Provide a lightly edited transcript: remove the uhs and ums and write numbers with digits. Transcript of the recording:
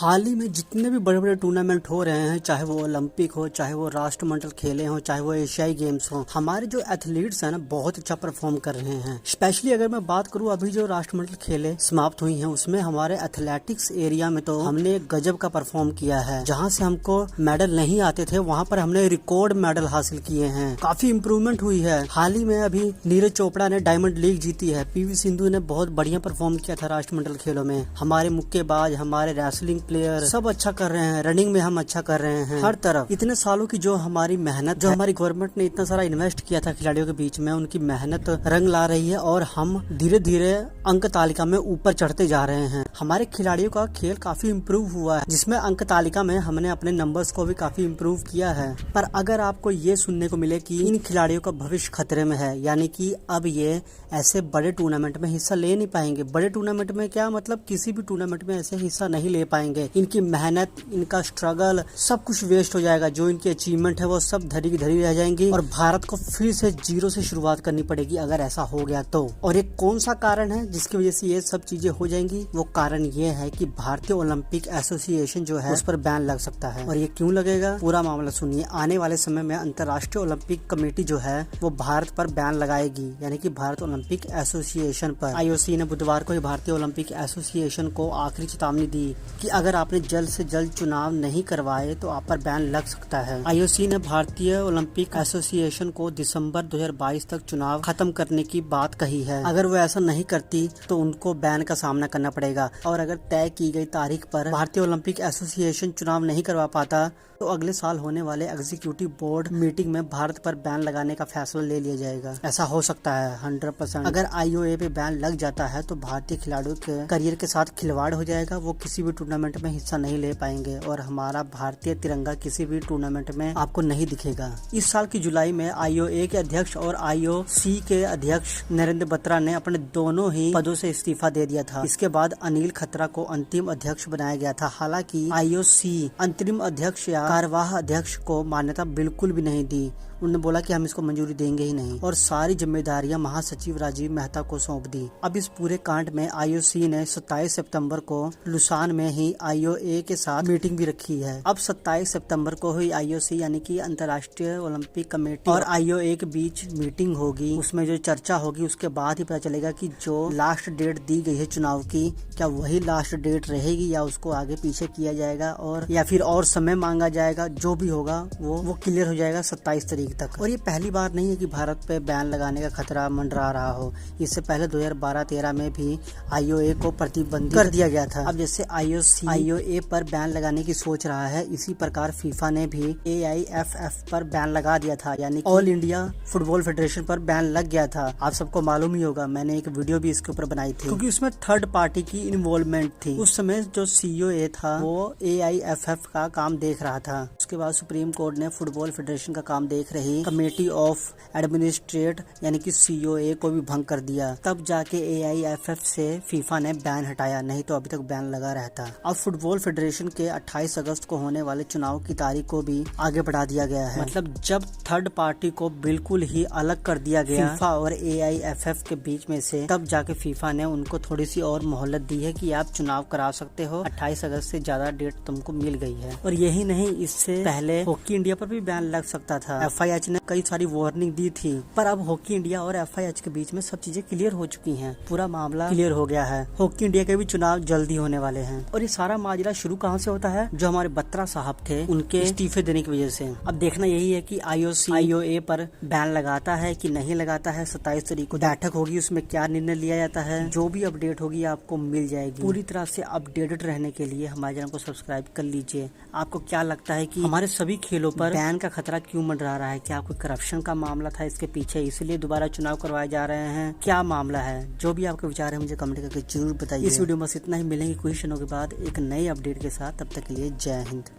हाल ही में जितने भी बड़े बड़े टूर्नामेंट हो रहे हैं, चाहे वो ओलंपिक हो, चाहे वो राष्ट्रमंडल खेले हो, चाहे वो एशियाई गेम्स हो, हमारे जो एथलीट्स हैं ना बहुत अच्छा परफॉर्म कर रहे हैं। स्पेशली अगर मैं बात करूं अभी जो राष्ट्रमंडल खेले समाप्त हुई हैं उसमें हमारे एथलेटिक्स एरिया में तो हमने गजब का परफॉर्म किया है। जहां से हमको मेडल नहीं आते थे वहां पर हमने रिकॉर्ड मेडल हासिल किए हैं। काफी इम्प्रूवमेंट हुई है। हाल ही में अभी नीरज चोपड़ा ने डायमंड लीग जीती है। पीवी सिंधु ने बहुत बढ़िया परफॉर्म किया था राष्ट्रमंडल खेलों में। हमारे मुक्केबाज, हमारे रेसलिंग प्लेयर सब अच्छा कर रहे हैं। रनिंग में हम अच्छा कर रहे हैं। हर तरफ इतने सालों की जो हमारी मेहनत, जो हमारी गवर्नमेंट ने इतना सारा इन्वेस्ट किया था खिलाड़ियों के बीच में, उनकी मेहनत रंग ला रही है और हम धीरे धीरे अंक तालिका में ऊपर चढ़ते जा रहे हैं। हमारे खिलाड़ियों का खेल काफी इम्प्रूव हुआ है, जिसमें अंक तालिका में हमने अपने नंबर्स को भी काफी इम्प्रूव किया है। पर अगर आपको ये सुनने को मिले कि इन खिलाड़ियों का भविष्य खतरे में है, यानी कि अब ये ऐसे बड़े टूर्नामेंट में हिस्सा ले नहीं पाएंगे। बड़े टूर्नामेंट में क्या मतलब, किसी भी टूर्नामेंट में ऐसे हिस्सा नहीं ले पाएंगे। इनकी मेहनत, इनका स्ट्रगल सब कुछ वेस्ट हो जाएगा। जो इनकी अचीवमेंट है वो सब धरी की धरी रह जाएंगी और भारत को फिर से जीरो से शुरुआत करनी पड़ेगी अगर ऐसा हो गया तो। और एक कौन सा कारण है जिसकी वजह से ये सब चीजें हो जाएंगी? वो कारण ये है कि भारतीय ओलंपिक एसोसिएशन जो है उस पर बैन लग सकता है। और ये क्यों लगेगा, पूरा मामला सुनिए। आने वाले समय में अंतर्राष्ट्रीय ओलंपिक कमेटी जो है वो भारत पर बैन लगाएगी, यानी कि भारत ओलंपिक एसोसिएशन पर। आईओसी ने बुधवार को भारतीय ओलंपिक एसोसिएशन को आखिरी चेतावनी दी कि अगर आपने जल्द से जल्द चुनाव नहीं करवाए तो आप पर बैन लग सकता है। आईओसी ने भारतीय ओलंपिक एसोसिएशन को दिसंबर 2022 तक चुनाव खत्म करने की बात कही है। अगर वो ऐसा नहीं करती तो उनको बैन का सामना करना पड़ेगा। और अगर तय की गई तारीख पर भारतीय ओलंपिक एसोसिएशन चुनाव नहीं करवा पाता तो अगले साल होने वाले एग्जीक्यूटिव बोर्ड मीटिंग में भारत पर बैन लगाने का फैसला ले लिया जाएगा। ऐसा हो सकता है 100%। अगर आईओए पे बैन लग जाता है तो भारतीय खिलाड़ियों के करियर के साथ खिलवाड़ हो जाएगा। वो किसी भी टूर्नामेंट में हिस्सा नहीं ले पाएंगे और हमारा भारतीय तिरंगा किसी भी टूर्नामेंट में आपको नहीं दिखेगा। इस साल की जुलाई में आईओए के अध्यक्ष और आईओसी के अध्यक्ष नरेंद्र बत्रा ने अपने दोनों ही पदों से इस्तीफा दे दिया था। इसके बाद अनिल खत्रा को अंतिम अध्यक्ष बनाया गया था। हालांकि आईओसी अंतरिम अध्यक्ष या कार्यवाह अध्यक्ष को मान्यता बिल्कुल भी नहीं दी। उन्होंने बोला कि हम इसको मंजूरी देंगे ही नहीं और सारी जिम्मेदारियां महासचिव राजीव मेहता को सौंप दी। अब इस पूरे कांड में आईओसी ने 27 सितंबर को लुसान में ही आईओए के साथ मीटिंग भी रखी है। अब 27 सितंबर को हुई आईओसी यानी कि अंतर्राष्ट्रीय ओलंपिक कमेटी और आईओए के बीच मीटिंग होगी। उसमें जो चर्चा होगी उसके बाद ही पता चलेगा कि जो लास्ट डेट दी गई है चुनाव की, क्या वही लास्ट डेट रहेगी या उसको आगे पीछे किया जाएगा और या फिर और समय मांगा जाएगा। जो भी होगा वो क्लियर हो जाएगा 27 तारीख तक। और ये पहली बार नहीं है कि भारत पे बैन लगाने का खतरा मंडरा रहा हो। इससे पहले 2012-13 में भी आईओए को प्रतिबंधित कर दिया गया था। अब जैसे आईओसी आईओए पर बैन लगाने की सोच रहा है, इसी प्रकार फीफा ने भी एआईएफएफ पर बैन लगा दिया था, यानी ऑल इंडिया फुटबॉल फेडरेशन पर बैन लग गया था। आप सबको मालूम ही होगा, मैंने एक वीडियो भी इसके ऊपर बनाई थी क्योंकि उसमें थर्ड पार्टी की इन्वॉल्वमेंट थी। उस समय जो सीओए था वो एआईएफएफ का काम देख रहा था। उसके बाद सुप्रीम कोर्ट ने फुटबॉल फेडरेशन का काम देख रही कमेटी ऑफ एडमिनिस्ट्रेट यानी कि सीओए को भी भंग कर दिया। तब जाके एआईएफएफ से फीफा ने बैन हटाया, नहीं तो अभी तक बैन लगा रहता। अब फुटबॉल फेडरेशन के 28 अगस्त को होने वाले चुनाव की तारीख को भी आगे बढ़ा दिया गया है। मतलब जब थर्ड पार्टी को बिल्कुल ही अलग कर दिया गया फीफा और एआईएफएफ के बीच में से, तब जाके फीफा ने उनको थोड़ी सी और मोहलत दी है कि आप चुनाव करा सकते हो। 28 अगस्त से ज्यादा डेट तुमको मिल गई है। और यही नहीं, इससे पहले हॉकी इंडिया पर भी बैन लग सकता था। एफआईएच ने कई सारी वार्निंग दी थी, पर अब हॉकी इंडिया और एफआईएच के बीच में सब चीजें क्लियर हो चुकी हैं। पूरा मामला क्लियर हो गया है। हॉकी इंडिया के भी चुनाव जल्दी होने वाले हैं। और ये सारा माजरा शुरू कहाँ से होता है? जो हमारे बत्रा साहब थे उनके इस्तीफे देने की वजह से। अब देखना यही है कि आईओसी आईओए पर बैन लगाता है कि नहीं लगाता है। 27 तारीख को बैठक होगी, उसमें क्या निर्णय लिया जाता है, जो भी अपडेट होगी आपको मिल जाएगी। पूरी तरह से अपडेटेड रहने के लिए हमारे चैनल को सब्सक्राइब कर लीजिए। आपको क्या लगता है कि हमारे सभी खेलों पर बैन का खतरा क्यों मंडरा रहा है? क्या कोई करप्शन का मामला था इसके पीछे, इसलिए दोबारा चुनाव करवाए जा रहे हैं? क्या मामला है? जो भी आपके विचार है मुझे कमेंट करके जरूर बताइए। इस वीडियो में बस इतना ही। मिलेंगे कुछ क्षणों के बाद एक नई अपडेट के साथ। तब तक के लिए जय हिंद।